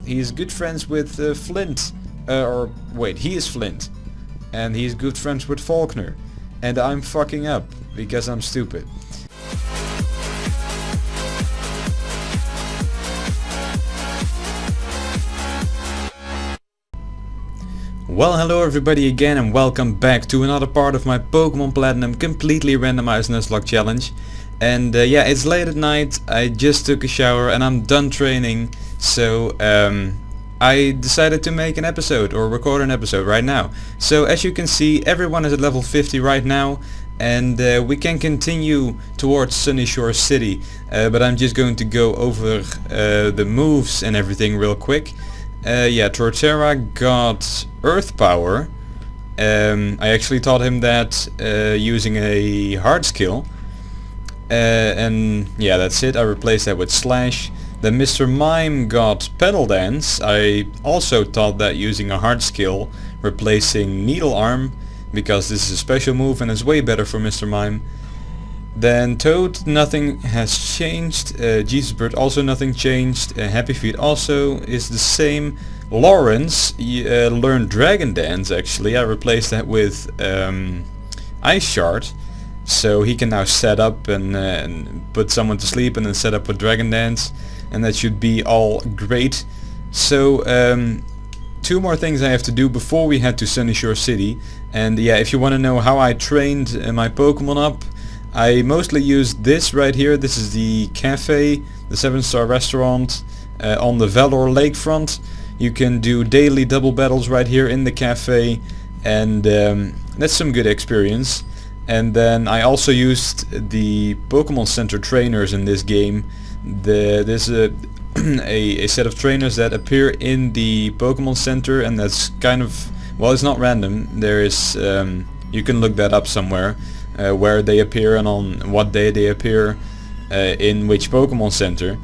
he's good friends with Flint. Or wait, he is Flint. And he's good friends with Faulkner. And I'm fucking up because I'm stupid. Well, hello everybody again and welcome back to another part of my Pokemon Platinum completely randomized Nuzlocke challenge. And yeah, it's late at night, I just took a shower and I'm done training, so I decided to make an episode or record an episode right now. So as you can see, everyone is at level 50 right now, and we can continue towards Sunnyshores City, but I'm just going to go over the moves and everything real quick. Yeah, Torterra got Earth Power. I actually taught him that using a hard skill. And yeah, that's it. I replaced that with Slash. Then Mr. Mime got Pedal Dance. I also taught that using a hard skill, replacing Needle Arm, because this is a special move and it's way better for Mr. Mime. Then Toad, nothing has changed. Jesus Bird, also nothing changed. Happy Feet also is the same. Lawrence learned Dragon Dance actually. I replaced that with Ice Shard. So he can now set up and put someone to sleep and then set up with Dragon Dance. And that should be all great. So two more things I have to do before we head to Sunnyshore City. And yeah, if you want to know how I trained my Pokemon up, I mostly used this right here. This is the cafe, the 7-star restaurant on the Valor lakefront. You can do daily double battles right here in the cafe, and that's some good experience. And then I also used the Pokemon Center trainers in this game. There's a set of trainers that appear in the Pokemon Center, and that's kind of, well, it's not random. There is, you can look that up somewhere. Where they appear and on what day they appear in which Pokemon Center.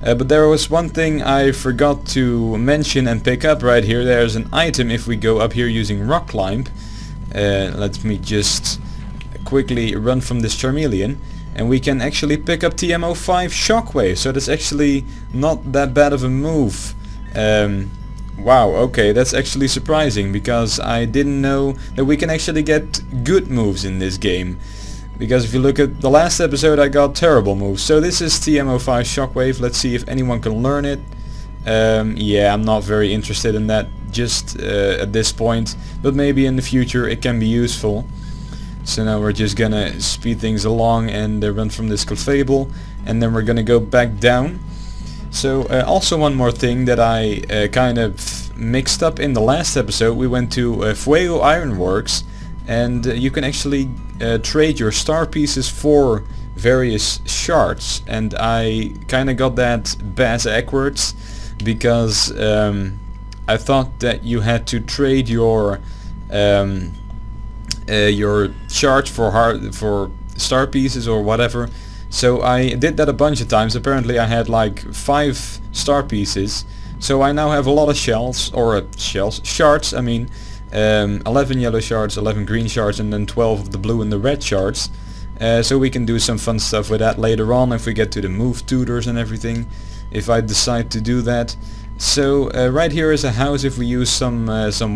But there was one thing I forgot to mention and pick up right here. There's an item if we go up here using Rock Climb. Let me just quickly run from this Charmeleon. And we can actually pick up TM05 Shockwave. So that's actually not that bad of a move. Wow, okay, that's actually surprising, because I didn't know that we can actually get good moves in this game. Because if you look at the last episode, I got terrible moves. So this is TM05 Shockwave. Let's see if anyone can learn it. Yeah, I'm not very interested in that just at this point, but maybe in the future it can be useful. So now we're just gonna speed things along and run from this Clefable, and then we're gonna go back down. So also one more thing that I kind of mixed up in the last episode. We went to Fuego Ironworks, and you can actually trade your star pieces for various shards, and I kind of got that backwards, because I thought that you had to trade your shards for star pieces or whatever. So I did that a bunch of times. Apparently I had like 5 star pieces. So I now have a lot of shards, I mean. 11 yellow shards, 11 green shards, and then 12 of the blue and the red shards. So we can do some fun stuff with that later on if we get to the move tutors and everything, if I decide to do that. So right here is a house. If we use some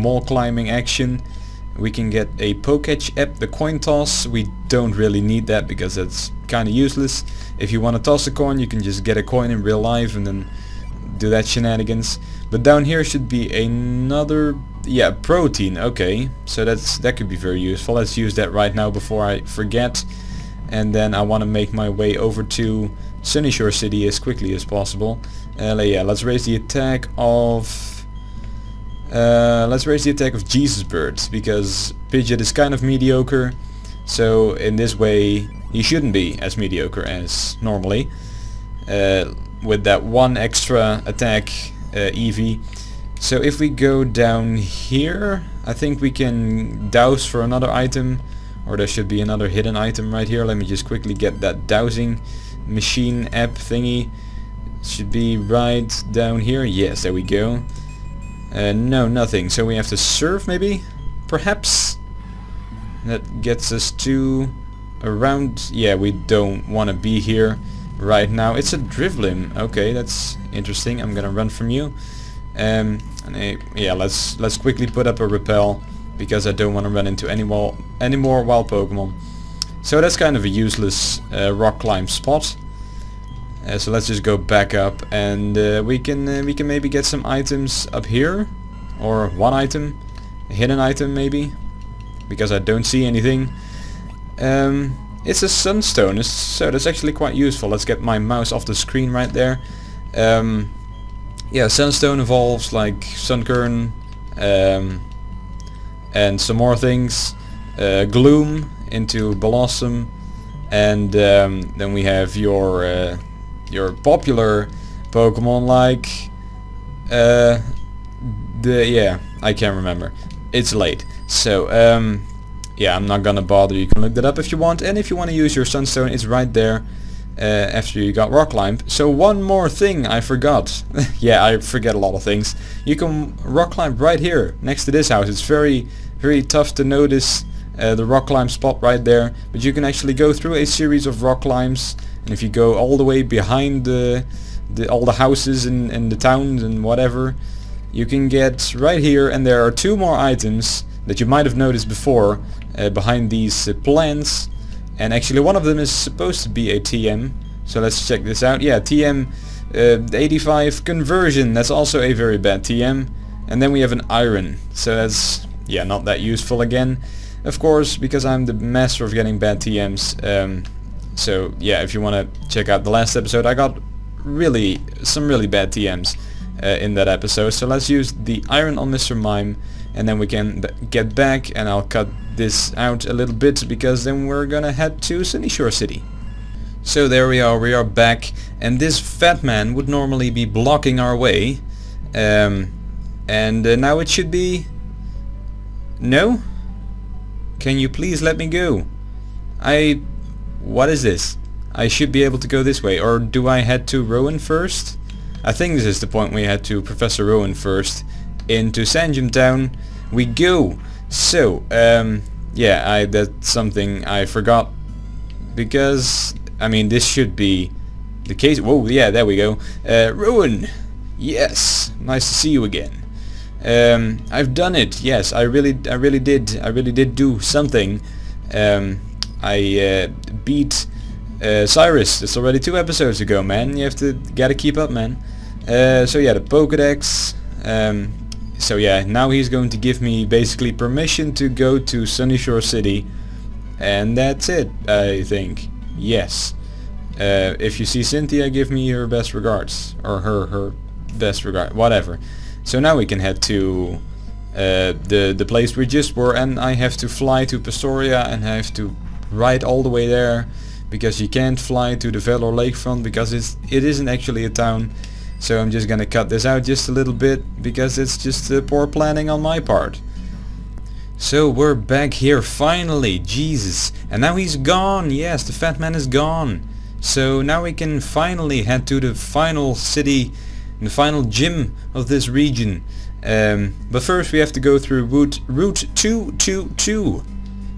wall climbing action, we can get a Poketch app, the coin toss. We don't really need that because that's kind of useless. If you want to toss a coin, you can just get a coin in real life and then do that shenanigans. But down here should be another, yeah, protein. Okay, so that could be very useful. Let's use that right now before I forget. And then I want to make my way over to Sunnyshore City as quickly as possible. Yeah, let's raise the attack of Jesus Bird, because Pidgeot is kind of mediocre, so in this way he shouldn't be as mediocre as normally, with that one extra attack EV. So if we go down here, I think we can douse for another item, or there should be another hidden item right here. Let me just quickly get that dowsing machine app thingy. Should be right down here. Yes, there we go. No, nothing. So we have to surf maybe? Perhaps? That gets us to around... Yeah, we don't want to be here right now. It's a Drivlim. Okay, that's interesting. I'm gonna run from you. And yeah, let's quickly put up a repel because I don't want to run into any more wild Pokemon. So that's kind of a useless rock climb spot. So let's just go back up, and we can maybe get some items up here, or one item, a hidden item maybe, because I don't see anything. It's a sunstone, so that's actually quite useful. Let's get my mouse off the screen right there. Yeah, sunstone evolves like sunkern, and some more things. Gloom into blossom, and then we have your popular Pokemon like I can't remember. It's late, so yeah, I'm not gonna bother. You can look that up if you want, and if you want to use your sunstone, it's right there after you got rock climb. So one more thing I forgot. Yeah, I forget a lot of things. You can rock climb right here next to this house. It's very tough to notice the rock climb spot right there, but you can actually go through a series of rock climbs, and if you go all the way behind all the houses in the towns and whatever, you can get right here, and there are 2 more items that you might have noticed before behind these plants, and actually one of them is supposed to be a TM, so let's check this out. Yeah, TM 85 conversion, that's also a very bad TM, and then we have an iron, so that's, yeah, not that useful again, of course, because I'm the master of getting bad TMs. So yeah, if you want to check out the last episode, I got some really bad TMs in that episode. So let's use the iron on Mr. Mime, and then we can get back, and I'll cut this out a little bit because then we're gonna head to Sunnyshore City. So there we are back, and this fat man would normally be blocking our way, and now it should be... No? Can you please let me go? What is this? I should be able to go this way, or do I head to Rowan first? I think this is the point we head to Professor Rowan first. Into Sanjum Town we go. So, yeah, that's something I forgot, because, I mean, this should be the case. Whoa, yeah, there we go. Rowan! Yes, nice to see you again. I've done it. Yes, I really did do something. I beat Cyrus. It's already 2 episodes ago, man. Gotta keep up, man. So yeah, the Pokédex. So yeah, now he's going to give me basically permission to go to Sunnyshore City, and that's it, I think. Yes. If you see Cynthia, give me her best regards, or her best regard, whatever. So now we can head to the place we just were, and I have to fly to Pastoria, and I have to ride all the way there, because you can't fly to the Valor Lakefront because it isn't actually a town. So I'm just gonna cut this out just a little bit because it's just poor planning on my part. So we're back here finally, Jesus, and now he's gone. Yes, the fat man is gone. So now we can finally head to the final city, the final gym of this region. But first we have to go through route 222.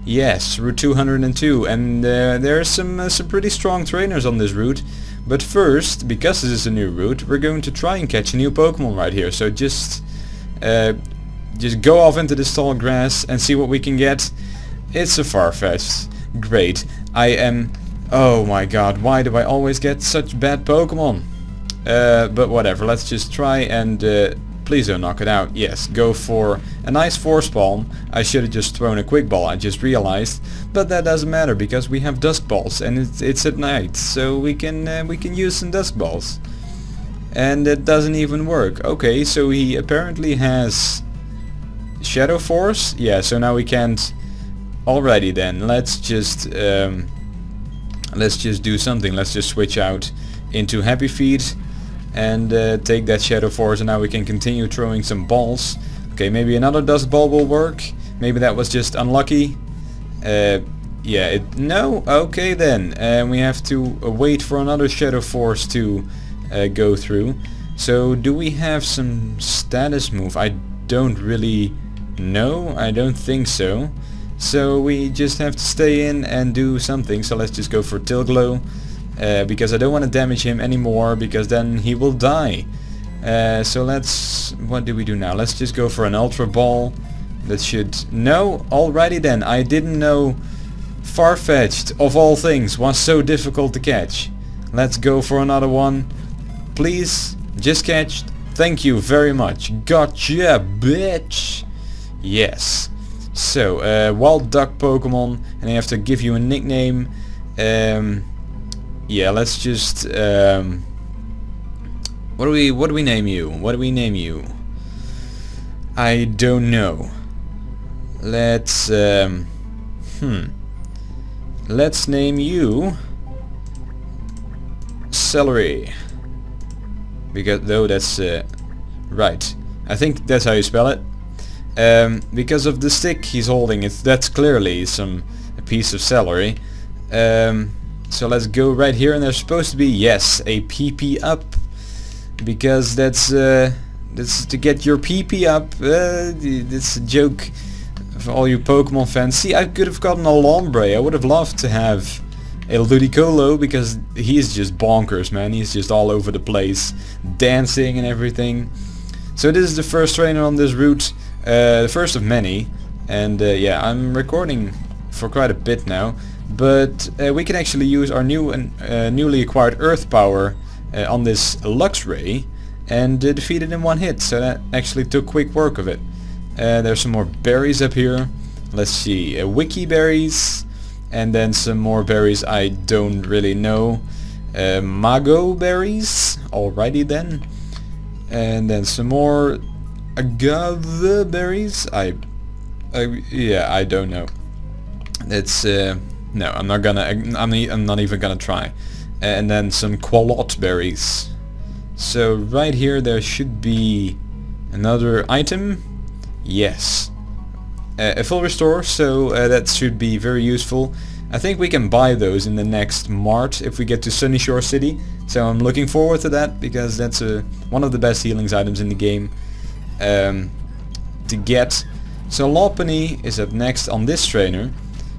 Yes, route 202, and there are some pretty strong trainers on this route. But first, because this is a new route, we're going to try and catch a new Pokemon right here. So just go off into this tall grass and see what we can get. It's a Farfetch'd. Great. Oh my god, why do I always get such bad Pokemon? But whatever, let's just try and... please don't knock it out. Yes, go for a nice Force Palm. I should have just thrown a Quick Ball, I just realized. But that doesn't matter because we have Dusk Balls and it's at night, so we can use some Dusk Balls. And it doesn't even work. Okay, so he apparently has Shadow Force. Yeah, so now we can't. Alrighty then, let's just do something. Let's just switch out into Happy Feet and take that Shadow Force, and now we can continue throwing some balls. Okay, maybe another Dusk Ball will work. Maybe that was just unlucky. Yeah, no? Okay then. We have to wait for another Shadow Force to go through. So do we have some status move? I don't really know. I don't think so. So we just have to stay in and do something. So let's just go for Tilglow. Because I don't want to damage him anymore, because then he will die. So what do we do now? Let's just go for an Ultra Ball. That should... No? Alrighty then. I didn't know Farfetch'd, of all things, was so difficult to catch. Let's go for another one. Please, just catch. Thank you very much. Gotcha, bitch. Yes. So, wild duck Pokemon, and I have to give you a nickname. Yeah, let's just... what do we name you? What do we name you? I don't know. Let's let's name you Celery. Because though that's right. I think that's how you spell it. Because of the stick he's holding, that's clearly a piece of celery. So let's go right here, and there's supposed to be, yes, a PP up. Because that's to get your PP up. It's a joke for all you Pokemon fans. See, I could have gotten a Lombre. I would have loved to have a Ludicolo, because he's just bonkers, man. He's just all over the place, dancing and everything. So this is the first trainer on this route, the first of many. And yeah, I'm recording for quite a bit now. But we can actually use our new and newly acquired Earth Power on this Luxray and defeat it in one hit. So that actually took quick work of it. There's some more berries up here. Let's see, wiki berries, and then some more berries I don't really know. Mago berries, alrighty then. And then some more agave berries. Yeah, I don't know. It's no, I'm not even gonna try. And then some Qualot berries. So right here there should be another item. Yes, a full restore, so that should be very useful. I think we can buy those in the next mart if we get to Sunnyshores City. So I'm looking forward to that, because that's one of the best healings items in the game to get. So Lopunny is up next on this trainer.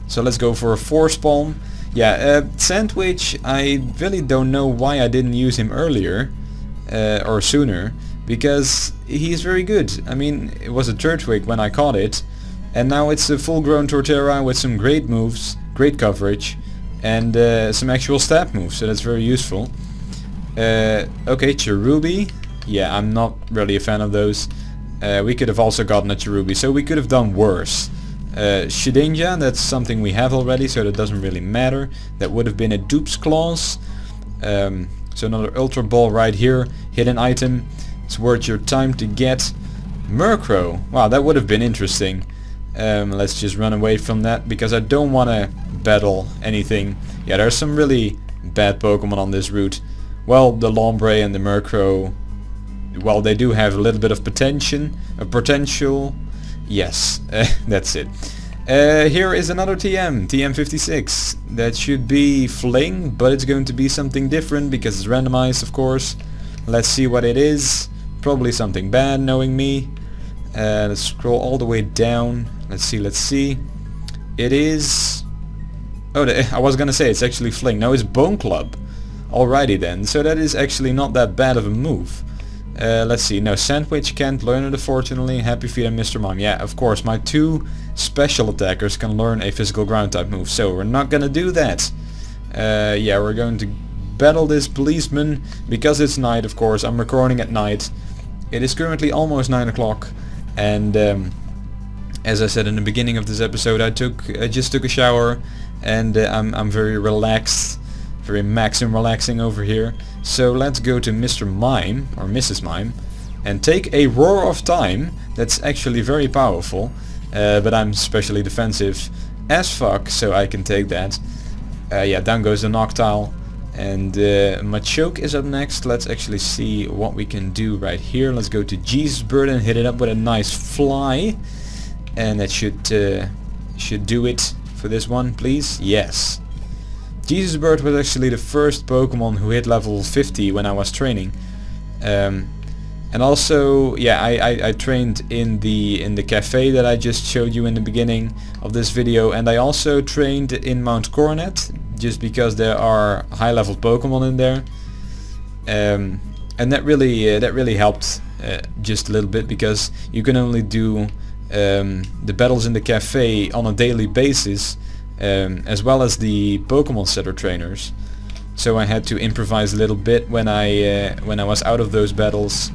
So let's go for a Force Palm. Yeah, Sandwich, I really don't know why I didn't use him earlier or sooner, because he's very good. I mean, it was a Turtwig when I caught it, and now it's a full-grown Torterra with some great moves, great coverage, and some actual stab moves, so that's very useful. Okay, Cherubi. Yeah, I'm not really a fan of those. We could have also gotten a Cherubi, so we could have done worse. Shedinja, that's something we have already, so that doesn't really matter. That would have been a Dupe's Claws. So another Ultra Ball right here, hidden item. It's worth your time to get. Murkrow, wow, that would have been interesting. Let's just run away from that, because I don't want to battle anything. Yeah, there's some really bad Pokemon on this route. Well, the Lombre and the Murkrow, well, they do have a little bit of potential. Yes, that's it. Here is another TM56. That should be Fling, but it's going to be something different because it's randomized, of course. Let's see what it is. Probably something bad, knowing me. Let's scroll all the way down. Let's see. It is... Oh, I was gonna say it's actually Fling. No, it's Bone Club. Alrighty then. So that is actually not that bad of a move. Let's see. No, Sandwich can't learn it, unfortunately. Happy Feet and Mr. Mime. Yeah, of course. My two special attackers can learn a physical ground type move. So we're not gonna do that. Yeah, we're going to battle this policeman because it's night, of course. I'm recording at night. It is currently almost 9 o'clock. And as I said in the beginning of this episode, I just took a shower. And I'm very relaxed. Very maximum relaxing over here. So let's go to Mr. Mime, or Mrs. Mime, and take a Roar of Time. That's actually very powerful, but I'm specially defensive as fuck, so I can take that. Yeah, down goes the Noctowl, and Machoke is up next. Let's actually see what we can do right here. Let's go to Jesus Bird and hit it up with a nice fly, and that should do it for this one, please. Yes. Jesus Bird was actually the first Pokemon who hit level 50 when I was training, and also, yeah, I trained in the cafe that I just showed you in the beginning of this video, and I also trained in Mount Coronet just because there are high level Pokemon in there. and that really helped just a little bit, because you can only do the battles in the cafe on a daily basis, as well as the Pokemon Center trainers. So I had to improvise a little bit when I was out of those battles,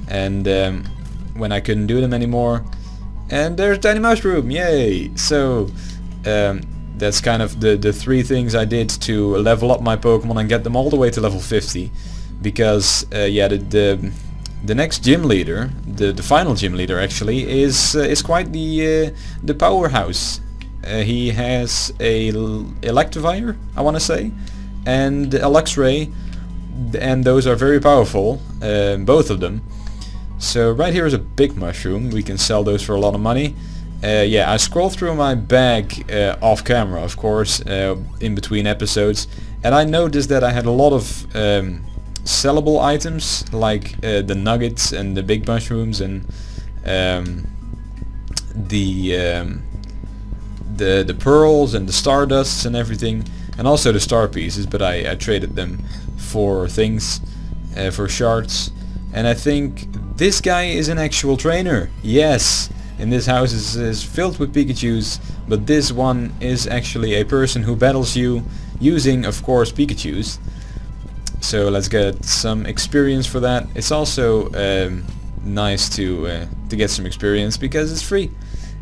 and when I couldn't do them anymore. And there's Tiny Mushroom, yay! So that's kind of the three things I did to level up my Pokemon and get them all the way to level 50. Because yeah, the next gym leader, the final gym leader actually, is quite the powerhouse. He has a Electivire, I want to say, and a Luxray, and those are very powerful, both of them. So right here is a big mushroom. We can sell those for a lot of money. Yeah, I scrolled through my bag off camera, of course, in between episodes, and I noticed that I had a lot of sellable items, like the nuggets and the big mushrooms, and the pearls and the stardusts and everything, and also the star pieces, but I traded them for things, for shards. And I think this guy is an actual trainer. Yes, and this house is filled with Pikachus, but this one is actually a person who battles you using, of course, Pikachus. So let's get some experience for that. It's also nice to get some experience because it's free.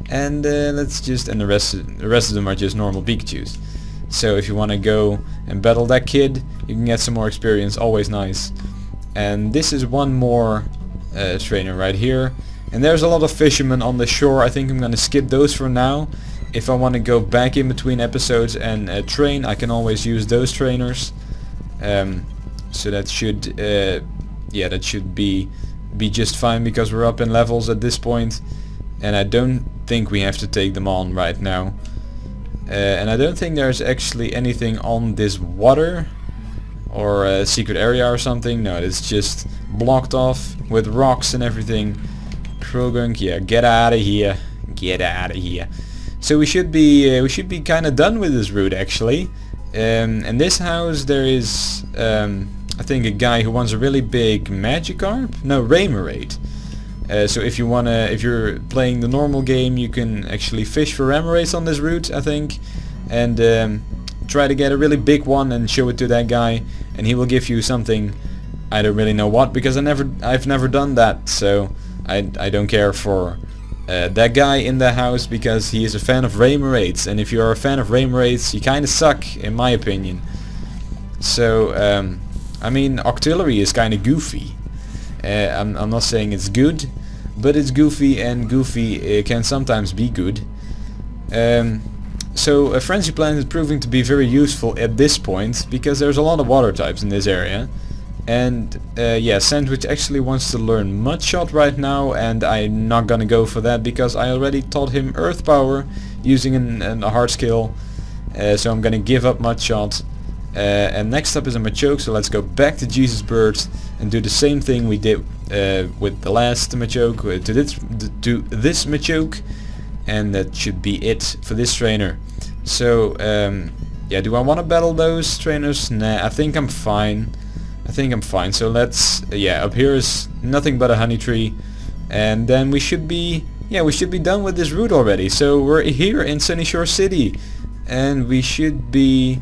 And let's just, and the rest of them are just normal Pikachus. So if you want to go and battle that kid, you can get some more experience. Always nice. And this is one more trainer right here. And there's a lot of fishermen on the shore. I think I'm gonna skip those for now. If I want to go back in between episodes and train, I can always use those trainers. So that should, yeah, that should be just fine, because we're up in levels at this point, and I don't think we have to take them on right now. And I don't think there's actually anything on this water or a secret area or something. No, it's just blocked off with rocks and everything. Krogunk, yeah, get out of here, get out of here. So we should be kind of done with this route actually. In this house there is I think a guy who wants a really big Magikarp? No, Remoraid. So if you're playing the normal game, you can actually fish for Remoraids on this route, I think, and try to get a really big one and show it to that guy, and he will give you something. I don't really know what, because I've never done that, so I don't care for that guy in the house, because he is a fan of Reymoraids, and if you are a fan of Reymoraids, you kind of suck, in my opinion. So I mean, Octillery is kind of goofy. I'm not saying it's good, but it's goofy, and goofy can sometimes be good. So a Frenzy Plant is proving to be very useful at this point, because there's a lot of water types in this area. And yeah, Sandwich actually wants to learn Mud Shot right now, and I'm not gonna go for that because I already taught him Earth Power using a hard skill. So I'm gonna give up Mud Shot. And next up is a Machoke, so let's go back to Jesus Bird and do the same thing we did with the last Machoke, to this Machoke, and that should be it for this trainer. So yeah, do I want to battle those trainers? Nah, I think I'm fine. So let's, yeah, up here is nothing but a honey tree, and then we should be done with this route already. So we're here in Sunnyshores City, and we should be,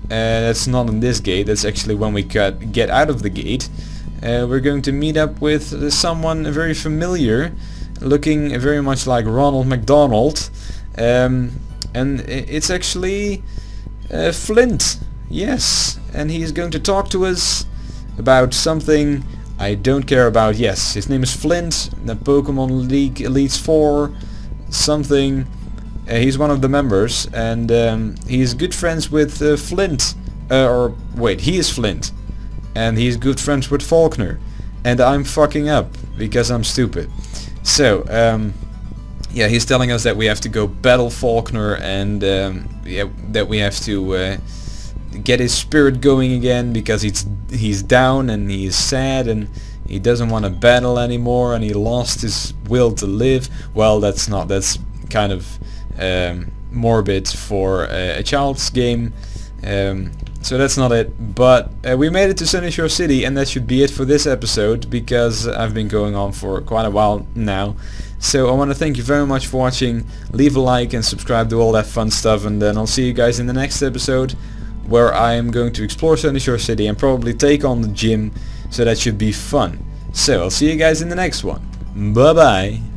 that's not in this gate, that's actually when we get out of the gate. We're going to meet up with someone very familiar, looking very much like Ronald McDonald, and it's actually Flint. Yes, and he's going to talk to us about something I don't care about. Yes, his name is Flint, the Pokemon League Elites 4 something. He's one of the members, and he's good friends with Flint, or wait, he is Flint, and he's good friends with Faulkner, and I'm fucking up because I'm stupid. So yeah, he's telling us that we have to go battle Faulkner, and yeah, that we have to get his spirit going again, because he's down and he's sad and he doesn't want to battle anymore, and he lost his will to live. Well, that's kind of morbid for a child's game. So that's not it, but we made it to Sunnyshore City, and that should be it for this episode, because I've been going on for quite a while now. So I want to thank you very much for watching. Leave a like and subscribe to all that fun stuff, and then I'll see you guys in the next episode, where I am going to explore Sunnyshore City and probably take on the gym, so that should be fun. So I'll see you guys in the next one. Bye bye.